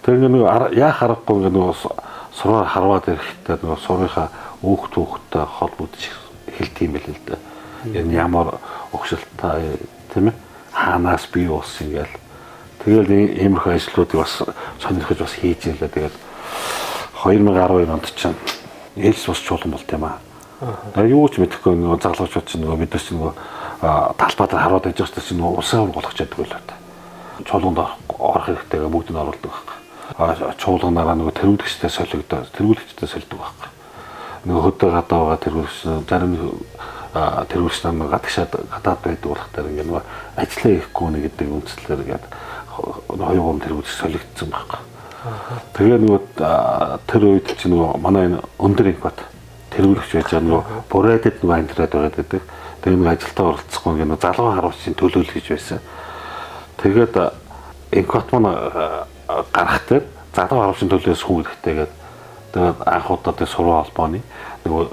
Тэгээ нэг яа харахгүй нөгөө сураар харваад ирэхдээ нөгөө сурынхаа хүүхдтэй холбогдож хэлдэг юм байл л да. Энэ ямар огшилттай тийм ээ хаанаас бий болсон ингээл. Тэгэл иймэрхүү ажлуудыг бас сонирхож бас хийж ирлээ. Тэгээд 2012 онд чинь ээлж бас чуулган болт юм аа. Юу ч мэдэхгүй нөгөө залуучууд чинь нөгөө мэдээс чинь нөгөө талбай дээр хараад байж байгаа чинь нөгөө усаа болгох чаддаг байлаа. Чуулганд орох хэрэгтэйгээ бүгд нь оруулдаг байхгүй. Чуулганаараа нөгөө тэргүүлэгчтэй солигдоод тэргүүлэгчтэй солидог байхгүй. Нөгөө хөдөө гадаа байгаа тэргүүлэгч зарим тэргүүлэгч нар гадагшаад гадаад байдаг болох дээр ингээ нөгөө ажиллаа хийхгүй нэ гэдэг үндслээр ингээд 2-3 тэргүүлэгч солигдсон байхгүй. Тэгээ нөгөө тэр үед чинь нөгөө манай энэ өндөр инфот тэргүүлэгч байж байгаа нөгөө бурайдад нөгөө амьдраад байгаа гэдэг. Тэгээ нэг ажилдаа оролцохгүй ингээ залгуу харуулсан төлөөлөл гэж байсан. Тэгээд инкот маань гарахтай залгуу харуулсан төлөөс хүн ирэхтэйгээд тэгээд анх удаа тэр сургууль холбооны нөгөө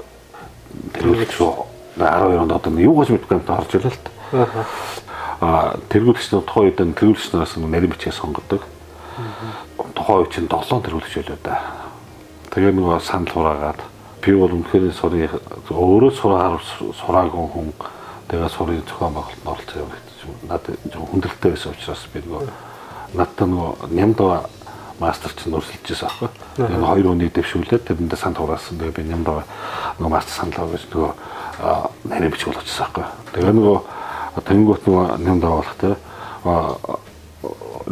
тэргүүлэгч 12 онд одоо юу гэж мэдгүй юм та орж ирлээ л та. Тэргүүлэгч тухайн үед тэргүүлэгч нараас нарийн бичгээ сонгодог. Тухайн үед чинь 7 тэргүүлэгч байлаа да. Тэгээ нөгөө санал хураагаад би бол үнэхээр сурын өөрөө сураагүй хүн тэгээ сурын зохион байгуулалтанд оролцсон юм гэж надад хүндрэлтэй байсан учраас би нөгөө надад нөгөө нямдаа мастер чинь өрсөлдөж байсан аахгүй. Тэгээ 2 өдрийн дэвшүүлээд тэрэндээ санал хураасан. Тэгээ би нямдаа нөгөө мастер саналаа гэж нөгөө нарийн бичиг болгочихсон аахгүй. Тэгээ нөгөө тэнгуут нөгөө нямдаа болох те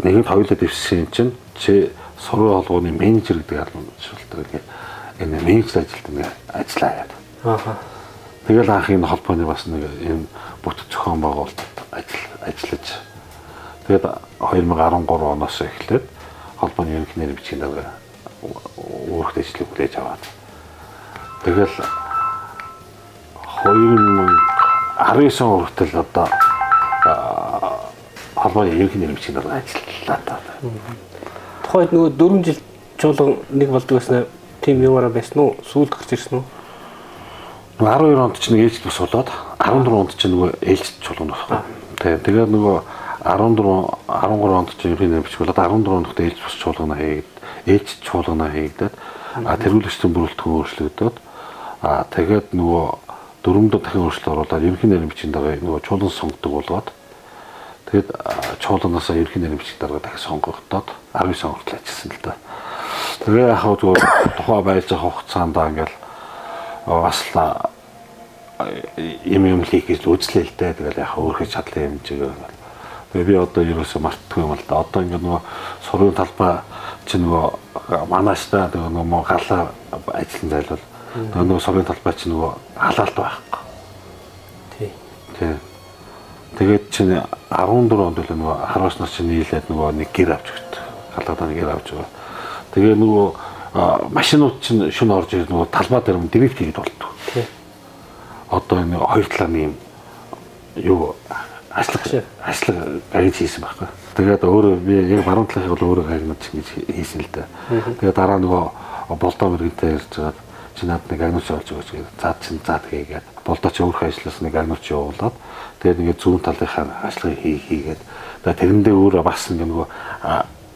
нэгэнд хоёулаа дэвшсэн чинь чи сургууль холбооны менежер гэдэг албан энэ менежер ажилд нэг ажиллаа яа. Тэгэл анх энэ холбооны бас нэг энэ бүтэц зохион байгуулалтад ажиллаж. Тэгээд 2013 оноос эхлээд холбооны ерөнхий нарийн бичгийн дарга өөрөөр ажлыг хүлээж аваад. Тэгэл 2019 он хүртэл одоо холбооны ерөнхий нарийн бичгийн дарга ажиллалаа та. Тухайд нөгөө 4 жил чуулган нэг болдог гэсэн тийм юмараа байсан уу? Сүүлд гарч ирсэн үү? 12 онд ч нэг ээлжид бас болоод 14 онд ч нөгөө ээлжид чуулган болохгүй. Тэгээд нөгөө 13 онд ч ерөнхий нарийн бичиг болоод 14 онд ээлж бас чуулгана ээлжид чуулгана хийгдээд тэргүүлэгчдийн бүрэлдэхүүн өөрчлөгдөд тэгээд нөгөө 4 дахин өөрчлөлт оруулаад ерөнхий нарийн бичгийн дарга нөгөө чуулган сонгодог болгоод тэгээд чуулганаас ерөнхий нарийн бичиг дарга дахин сонгогдоод 19 он хүртэл ажилласан л да. Тэгээ яг хаа тухай байж байгаа хугацаанд ингээл бас юм хийх гэж үзлээ л дээ. Тэгэл яг өөрөө чадлаа юм чигээ. Тэгээ би одоо ерөөсөө мартдаггүй юм л да. Одоо ингээд нөгөө сургуулийн талбай чи нөгөө манааштай нөгөө галаа ажиллан зайлвал нөгөө сургуулийн талбай чи нөгөө халаалт байхгүй. Тий. Тэгээд чи 14 онд л нөгөө харваш нар чи нийлээд нөгөө нэг гэр авч өгт. Халаадаа нэг гэр авч байгаа. Тэгээ нөгөө машинууд чинь шөнө орж ирээд нөгөө талбай дээр директ хийгээд болтгоо. Тий. Одоо энэ хоёр талын юм юу ажлаг гаргаж хийсэн байхгүй. Тэгээд өөрөө би яг баруун талынхыг бол өөрөө гаргаж ингэж хийсэн л дээ. Тэгээд дараа нөгөө болдоо мөргөнтэй ярьж байгаад чи над нэг агнууч олж өгөөч гэдэг. Заад хийгээд болдоо чи өөрөө ажилласан нэг агнууч явуулаад тэгээд ингээд зүүн талынхаа ажлыг хийгээд тэгээд тэрэндээ өөрөө бас ингээ нөгөө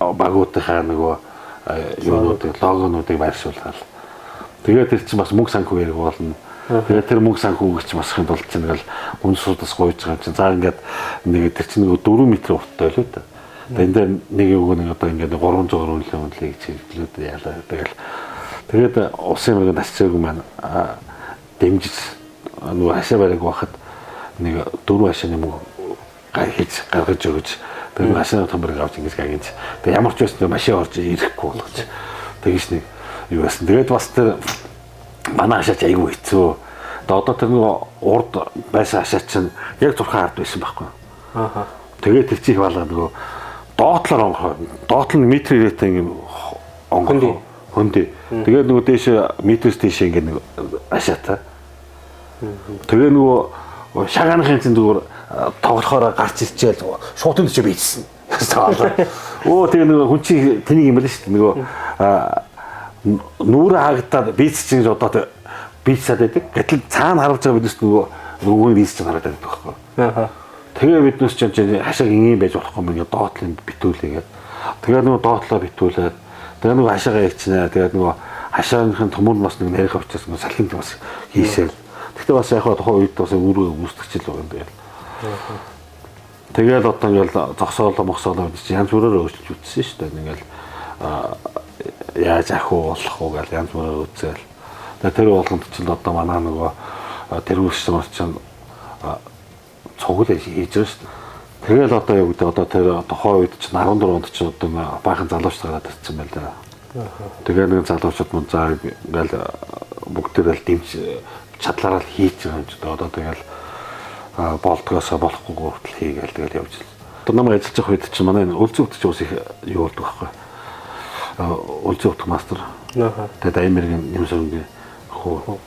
багуудынхаа нөгөө юунуудыг логонуудыг байршуулаад тэгээд тэр чинь бас мөнгө санхүү яриг болно. Тэгээд тэр мөнгө санхүүг чинь бас хин тулд чинь ингээл үнс судас гойж байгаа чинь за ингээд нэг тэр чинь нэг 4 м урттай байлоо да. Тэгээд энэ нэг юу нэг одоо ингээд 300 үнэлээ гэж хэллээ яалаа. Тэгээд усын мөрөнд асцаагүй маань дэмжиж нөгөө хашаа бараг байхад нэг 4 хашааны мөнгө гаргаж өгч тэгээд машин томбрыг авч ингэж гагж. Тэгээд ямар ч байсан машин орж ирэхгүй болгож. Тэгэж нэг юу байсан. Тэгээд бас тэр манай хашаач айгүй хэцүү. Одоо тэр нэг урд байсан хашаа чинь яг 6 ард байсан байхгүй. Тэгээд тэр чих балга нөгөө доотлол нь метр ирээтэй ингэ онгон хөндөй. Тэгээд нөгөө дээш метрээс дээш ингэ нэг хашаатай. Тэгээ нөгөө шагаанхын чинь зүгээр тоглохоор гарч ирчээл шууд энэ ч бийсэн. Оо тэгээ нөгөө хүн чинь тэнийг юм байл шүү дээ. Нөгөө нүүрэ хаагтаад бийц чинь одоо бийцээд байдаг. Гэтэл цаана харуулж байгаа биднес нөгөө бийц чинь хараад байдаг байхгүй. Тэгээ биднес чинь хашааг ингийн байж болохгүй юм ингээд доотлын битүүлээгээд. Тэгээ нөгөө доотлоо битүүлээд Тэгээ нөгөө хашаага ичнэ. Тэгээд нөгөө хашааныхын төмөр бас нэг нарийнх авчаас нөгөө салхинд бас хийсэл. Гэхдээ бас яг тухайн үед бас өөрөө үүсгэж л байгаа юм байна. Тэгээд одоо ингээл зогсоолоо мосоолоо гэж янз бүрээр өөрчилж үтсэн шүү дээ. Ингээл яаж ах уу болох уу гэж янз бүрээр үзэл. Тэгээд тэр болгонд ч л одоо манай нөгөө тэрүүрч нар чинь цугул хийж байгаа шүү дээ. Тэгээд одоо юу гэдэг одоо тэр тухайн үед чинь 14 онд чинь одоо баахан залууч гараад ирсэн байл да. Тэгээд нэг залуучууд мөн заа ингээл бүгдээрээ л дэмж чадлаараа л хийж байгаа юм ч одоо тэгэл болдгоос болохгүй хүртэл хийгээл тэгэл явж л. Одоо намайг ажиллаж байх үед чинь манай өлзий утгач ус их юу болдог байхгүй. Өлзий утга мастер. Тэгээд Америкийн нэмсэргийн хөө.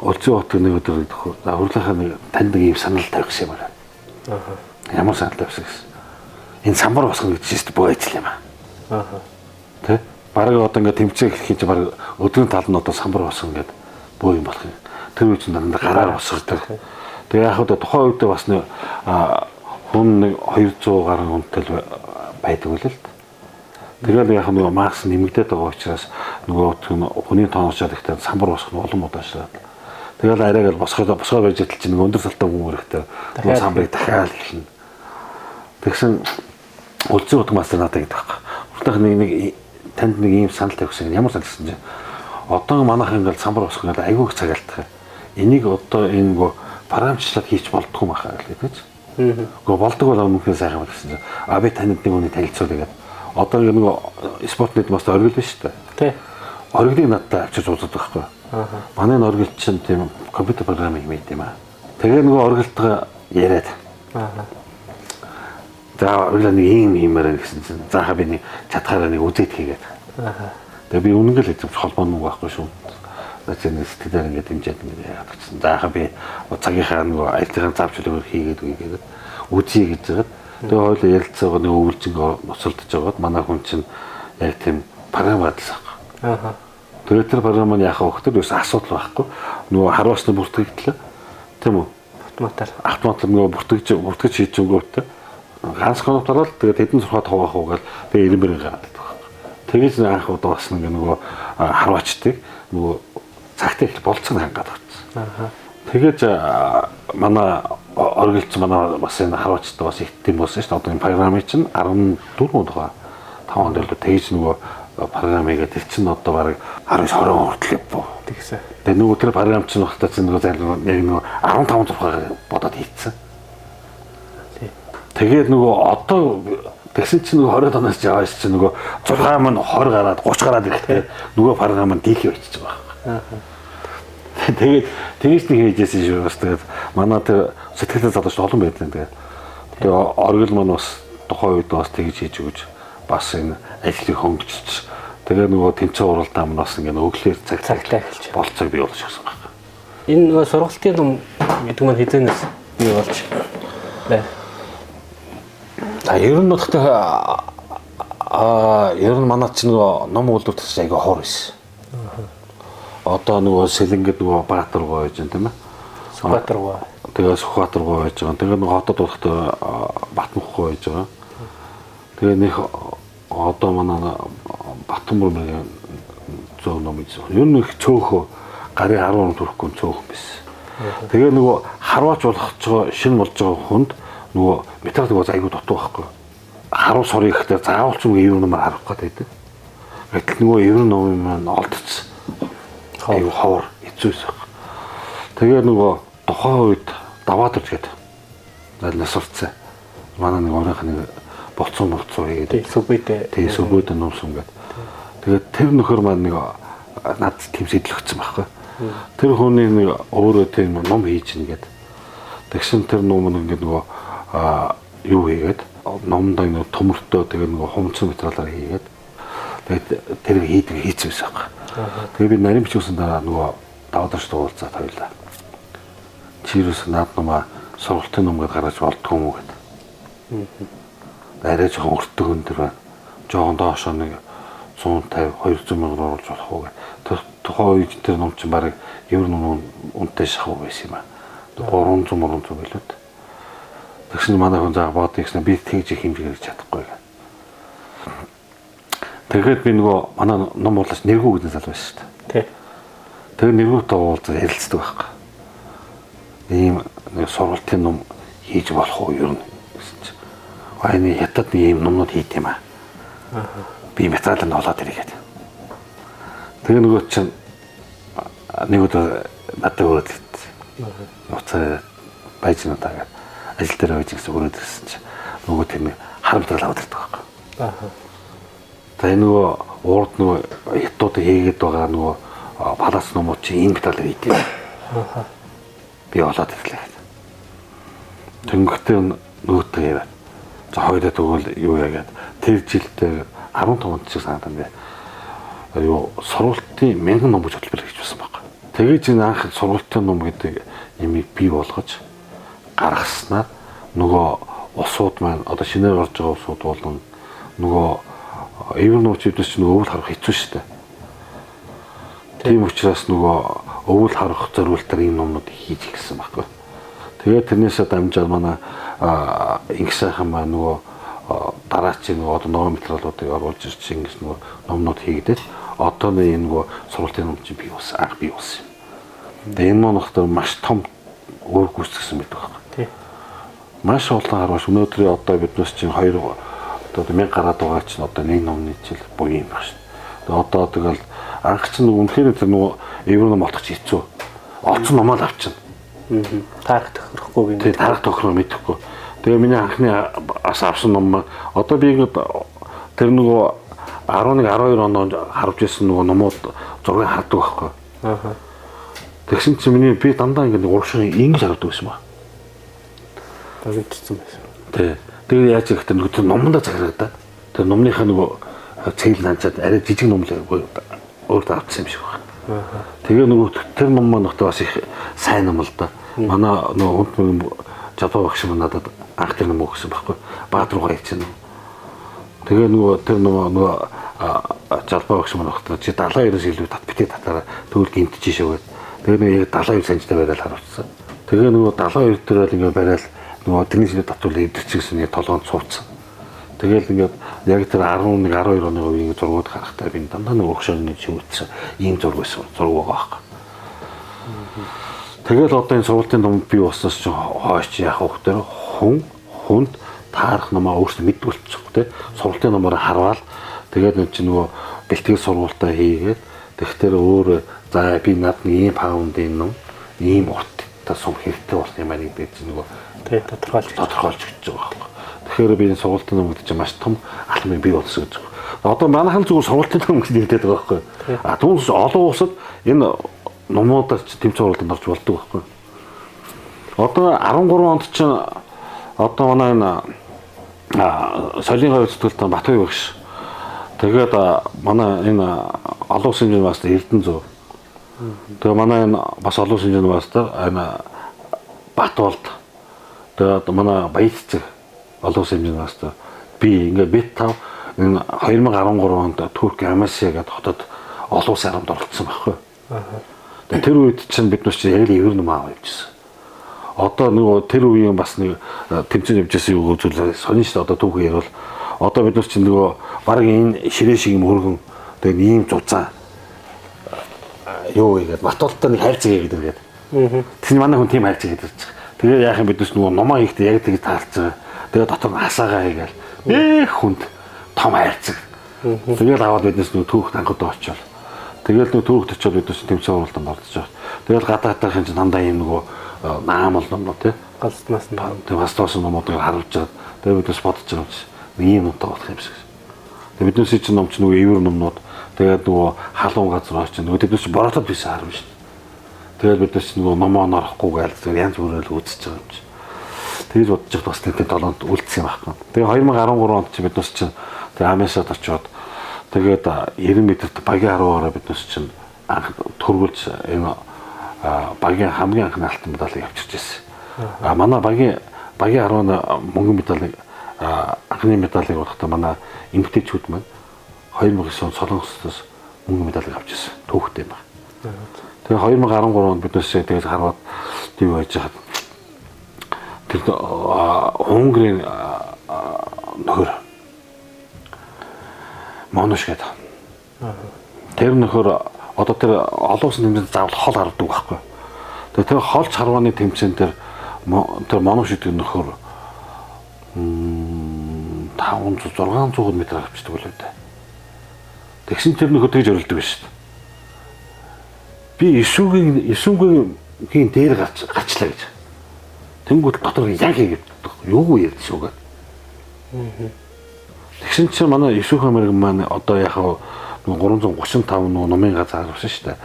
Өлзий утга нэг өдөр идэх. Урлагийнхаа нэг танд нэг юм санал тавих юм байна. Ямар санал тавьсан гэсэн. Энэ самбар босгоно гэж чинь боо ажил юм аа. Тэ? Бараг одоо ингээд тэмцээх хийж бараг өдрийн тал нь одоо самбар босгоно гэдэг боо юм болох юм. Тэр үеч дандаа гараар босгодог. Тэгээ яг одоо тухайн үед бас нэг хүн нэг 200 гаруй хүнтэй байдаг л л. Тэгээд яг нөгөө Маркс нэмэгдээд байгаа учраас нөгөө хүний тооношоод ихтэй самбар босгох нь улам удаашраад. Тэгэл арайгаар босгоод байж идэл чинь өндөр салтаа хүн өрөхтэй нөгөө самбарыг дахиад хэлнэ. Тэгсэн өлзий утга мастер надад гэдэг байхгүй. Уртах нэг танд нэг ийм санал тавьсан ямар санал гэсэн чинь одоо манайх ингээл самбар босгох гэдэг айгүйх цагаалтах. Энийг одоо энэ нөгөө парамчлаад хийч болдгүй юм ахаа гэж. Гэхдээ болдог бол өмнөхөө сайхан байсан чинь би танид нэг үний танилцуулъя гэдэг. Одоо нөгөө спортнет бас оргил биш үү? Тий. Оргилыг надад авчиж уздаг байхгүй. Манай оргил чинь тийм компьютер програм хиймээд юм аа. Тэгээ нөгөө оргилтгаа яриад. За оргил нэг ийм хиймээр гэсэн чинь заахаа би нэг чадхаараа нэг үзээд хийгээд. Тэгээ би үнэнгээл хэвчээ холбооны үг байхгүй шүү. Зэний сэтгэлээр ингээд дэмжиж ингээд яагаад гэсэн. Заахаа би цагийнхаа нөгөө аяллахын заавчлалыг хийгээд үгээд үзье гэж байгаа. Тэгээ хоёул ярилцаагаа нэг өвлжин босолдож байгаад манай хүн чинь яг тийм програм гадлаа. Тэгээд тэр програм нь яхаа өгөхдөр юус асуудал байхгүй. Нөгөө харуулсны бүртгэгдлээ. Тийм үү? Автоматар нөгөө бүртгэж хийж өгөөтэй. Ганц конопт ороод тэгээд хэдэн сурхаад хуваах уу гэл би 90 гараад байдаг. Тэгээд анх удаа бас нөгөө харваачдыг нөгөө цагтаа их болцсон хангаад авчихсан. Тэгээд манай оргилч манай бас энэ харваачтай бас их тийм болсон шүү дээ. Одоо энэ програмыг чинь 14 удаа 5 онд л тэгж нөгөө програмыг тэр чинь одоо бараг 19-20 хүртэл боо. Тэгсэн. Тэгээд нөгөө тэр програм чинь багтаа чинь нөгөө яг нөгөө 15 зурхаагаар бодоод хийцэн. Тэгээд нөгөө одоо тэгсэн чинь нөгөө 20 оноос жааш чинь нөгөө 6 маань 20 гараад 30 гараад ирэхдээ нөгөө програм нь дийлхий болчихж байгаа. Тэгээд тэгж нэг хийжсэн шүү. Бас тэгээд манай тэр сэтгэлээ залууч олон байдаг. Тэгээд оргил маань бас тухайн үед бас тэгж хийж өгч бас энэ ажлыг хөнгөлж тэгээд нөгөө тэмцээн уралдаан маань бас ингэ өглөөр цагтаа эхэлж болцоог бий болж гисэн байна. Энэ нөгөө сургалтын ном гэдэг нь хэзээс бий болж байна. Ер нь бодохтой ер нь манай чинь нөгөө ном үйлдвэрч айгаа хор байсан. Одоо нөгөө Сэлэнгэд нөгөө Баатаргоо байж байна тийм ээ. Сүхбаатаргоо. Тэгээ Сүхбаатаргоо байж байгаа. Тэгээ нөгөө хотод бодохтой Батмөхгөө байж байгаа. Тэгээ нэг одоо манай Батмөрмгийн зөө ном ийж. Ер нь их цөөхөө гарын 10 төрөхгүй цөөхөн байсан. Тэгээ нөгөө харваач болгож байгаа шинэ болж байгаа хүнд нөгөө металл нөгөө айгуу дутуу байхгүй. Харуу сорыг ихтэй заавал ч нөгөө евр номоор харах гэдэг. Гэтэл нөгөө евр ном маань олдсон. Айгуу ховор хэцүүс баг. Тэгээ нөгөө тухайн үед даваатарч гэдэг. Нас урцсан. Манай нэг оройх нэг болцсон хийгээд. Тэгээ сүбэдэ номсон гэдэг. Тэгээд тэр нөхөр маань нэг над тийм сэтлэгцсэн байхгүй. Тэр хүний нэг өөрөө тийм ном хийж нэгээд. Тэгсэн тэр ном ингээд нөгөө юу хийгээд номдоо нэг төмөртөө тэгээ нөгөө хумцсан материалаар хийгээд. Тэгээд тэр хийцвэсэн байхгүй. Тэгээ би нарийн бичүүлсэн дараа нөгөө даваадарч уулзаад хоёлаа. Чирус наад номаа сургалтын ном гэдээ гаргаж болдгоо юм уу гэдэг. Арай жоохон өртөг өндөр байна. Жоохон доошоо нэг 150 200 мянга оруулж болох уу гэдэг. Тухайн үед тэр ном чинь барыг евр ном үнэтэй шахав байсан юм аа. 300 билүүд. Тэгсэн манай хүн заа бод гэсэн би тэгж их хэмжээ хийж чадахгүй гэх. Тэгээд би нөгөө манай ном уурлаач нэргүү гэдэг залуу байсан шүү дээ. Тий. Тэгээд нэргүүтэй уулзаж ярилцдаг байхгүй. Ийм нэг сургалтын ном хийж болох уу юу гэсэн чинь. Вайны хятад нэг ийм номнууд хийх юм аа. Би металлын олоод ирээд. Тэгээ нөгөө чинь нэг өдөр надад өрөөд ирсэн. Уцаа байжнуудаа ажил дээр байж гэсэн өрөөд ирсэн чинь нөгөө тийм харамтрал аваад ирдэг байхгүй. Тэгээ нөгөө уурд нөгөө хятадууд хийгээд байгаа нөгөө балаас номууд чи энэ металлаар хийдэг. Би олоод ирлээ. Тэнгөтэй нөгөөтэй яриад. За хоёроо тэгвэл юу яагаад тэр жилдээ 15 онд шиг санагдав би. Юу сургалтын 1000 ном гэж хөтөлбөр хийж байсан баг. Тэгээд энэ анх сургалтын ном гэдэг ямиг бий болгож гаргаснаар нөгөө усууд маань одоо шинээр орж байгаа усууд болон нөгөө эвэр нууцчдээс чинь өвөл харах хэцүү шүү дээ. Тийм учраас нөгөө өвөл харах зориултаар ийм номнууд хийж гисэн байхгүй. Тэгээд тэрнээсээ дамжаад манай ингээс сайхан маань нөгөө дараачийн нөгөө одоо новын материалуудыг оруулж ирж ингэж нөгөө номнууд хийгдээд одоо энэ нөгөө сургалтын ном чинь бий болсон, анх бий болсон юм. Тэгээд энэ номноор маш том өөр гүйцэтгсэн байдаг байхгүй. Тий. Маш олон харваш өнөөдрийн одоо биднээс чинь 2 одоо 1000 гараад байгаа чинь одоо нэг номны жил буюу юм байна шүү. Тэгээд одоо тэгэл анх чинь үнэхээр тэр нөгөө эвэр ном олох хэцүү. Олцсон номоо л авчихна. Таарах тохирохгүй юм. Тэгээ таарах тохироо мэдэхгүй. Тэгээ миний анхны авсан ном одоо би тэр нөгөө 11 12 онд харж ирсэн нөгөө номууд зургийг хардаг байхгүй. Тэгсэн чинь миний би дандаа ингэ урагшаа ингэж хардаг байсан ба. Багтсан байсан. Тий. Тэгээ яаж ихтэй нөгөө номондоо цаграгдаад тэр номныхаа нөгөө цэглэл ханчаад арай жижиг ном л өөртөө авчихсан юм шиг байна. Тэгээ нөгөө тэр ном маань бас их сайн ном л да. Манай нөгөө хүнд жапон багш маань надад анх тэр ном өгсөн байхгүй. Баатар гай чинь. Тэгээ нөгөө тэр нөгөө жапон багш маань багтаа чи 72-оос илүү битээ татаараа тэгвэл гинтэж шээгээд. Тэгээ нөгөө яг 72 санжтай байгаад харуулсан. Тэгээ нөгөө 72 төрөл ингэ барайл нөгөө тэрний шинэ татвал эвдэрч гэсэн нэг толгоонд суудсан. Тэгэл ингээд яг тэр 11 12 оны үеийн зургууд харахтаа би дандаа нэг урагшааны шивэтсэн ийм зураг байсан. Зураг байгаа байхгүй. Тэгэл одоо энэ сургалтын ном бий болсноос ч хойш яах вэ гэхээр хүнд таарах номоо өөрсдөө мэддэг болчихсон тий. Сургалтын номоор харвал тэгээд энэ чинь нөгөө бэлтгэл сургалтаа хийгээд тэгэхээр өөр за би над нэг ийм паундын ном ийм урттай сум хэрэгтэй болох юм аа гэдэг чинь нөгөө тий тодорхойлж гэж байгаа байхгүй. Тэгэхээр би энэ сургалтын ном гэдэг чинь маш том албан бий болсон гэж байна. Одоо манайхан зүгээр сургалтын ном гэж нэрдээд байгаа байхгүй. А түүнээс олон улсад энэ номуудаар ч тэмцээн сургалтанд орж болдог байхгүй. Одоо 13 онд чинь одоо манай энэ соёлын говь зүтгэлтэн Батбаян багш. Тэгээд манай энэ олон улсын хэмжээний мастер Эрдэнэзүү. Тэгээ манай энэ бас олон улсын хэмжээний мастер энэ Батболд. Тэгээд манай Баяцэг олон улсын хэмжээний мастер. Би ингээд бит тав энэ 2013 онд Турк Амасия гэдэг хотод олон улсын харамд оролцсон байхгүй. Тэгээд тэр үед чинь бид нар чинь яг л эвэр ном аваа явжсэн. Одоо нөгөө тэр үеийн бас нэг тэмцээн явжсэн юу зүйл сонин шүү дээ. Одоо түүх ярил. Одоо бид нар чинь нөгөө баг энэ ширээ шиг юм өргөн тэгээд ийм зузаан юу игээд Батболтой нэг хайрцаг игээд иргээд. Тэр манай хүн тийм хайрцаг игээд ирж байгаа. Тэгээ яах юм бид нар нөгөө номоо хийхдээ яг тэгж таарч байгаа. Тэгээ дотор нь хасаагаа хийгээл. Хүнд том хайрцаг. Тэгэл аваад биднес нөгөө түүх тангад очивол. Тэгэл нөгөө түүхт очиод биднес тэмцээн сургалтанд орж байгаа. Тэгэл гадаадынхын чинь дандаа ийм нөгөө наамал номноо тий. Галстнаас нь. Тэгээ бас тоосон номуудыг харуулж байгаа. Тэгээ биднес бодож байгаа юм чи. Ийм нутаг болох юм шиг. Тэгээ биднес чинь ном чинь нөгөө эвэр номнууд тэгээд нөгөө халуун газар очиж нөгөө тэднес чинь боротод бийсэн харна шүү. Тэгээд биднес чинь нөгөө номоо норохгүй гээл янз бүрээр үзэж байгаа юм чи. Тэгж бодож байгаа бас тэнд толоонд үлдсэн юм байхгүй. Тэгээ 2013 онд чи биднес чинь тэгээ Амесад очиод тэгээд 90 м-т багийн харуугаараа биднес чинь анх төрүүлж энэ багийн хамгийн анхны алтан медалийг авчирч ирсэн. Манай багийн харууны мөнгөн медалийг анхны медалийг олохдоо манай эмэгтэйчүүд маань 2009 он Солонгосоос мөнгөн медалийг авч ирсэн. Түүхтэй юм байна. Тэгээ 2013 онд биднээс тэгээд хараад тийм байж хаад тэр Унгарийн нөхөр монош гэдэг. Тэр нөхөр одоо тэр олон улсын тэмцээнд заавал хол хардаг байхгүй. Тэгээ тэр холч харвааны тэмцээн дээр тэр монош гэдэг нөхөр 500 600 м авчдаг болоо дээ. Тэгсэн тэр нөхөр тэгж өрөлдөг байж шүү дээ. Би исүүгийн дээр гарчлаа гэж. Тэнгүүд дотор яг хийгээд юу ярьж шүүгээ. Тэгсэн чинь манай исүүхэн мэрэг маань одоо яхаа 335 номын газар авсан шүү дээ.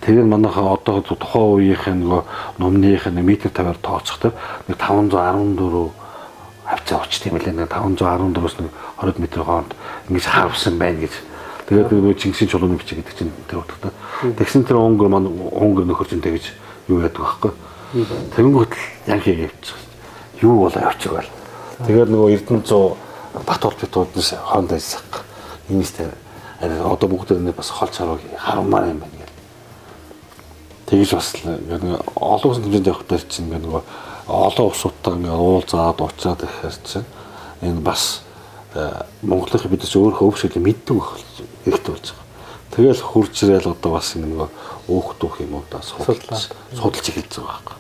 Тэгээд манайхаа одоо тухайн үеийнхэн нөгөө номныхын метр тавиар тооцохдоо нэг 514 авцаа очт юм лээ. 514-өөс нэг 20 м хооронд ингэж харвсан байна гэж. Тэгээд нөгөө Чингисийн чулууны бичиг гэдэг чинь тэр утгатай. Тэгсэн тэр өнгөр нөхөр чинь тэгэж юу яадаг байхгүй. Тэнгүүт яг хийгээвч юу болоо явчихвал. Тэгээд нөгөө Эрдэнэцүү Батбол битүүднээс хондоо сах. Иймстэй одоо бүгд бас холч харамаар юм байна гэл. Тэгж бас нэг олон улсын хэмжээнд явахдаа чинь нөгөө олон улсуудтай уулзаад уучаад ихээр чинь энэ бас Монголын бид ч өөрөө өвшөлийг мэддэг хэрэгтэй болж байгаа. Тэгэл хурж ирэл одоо бас нөгөө өөх дүүх юм уу да судалж эхэлж байгаа байхгүй.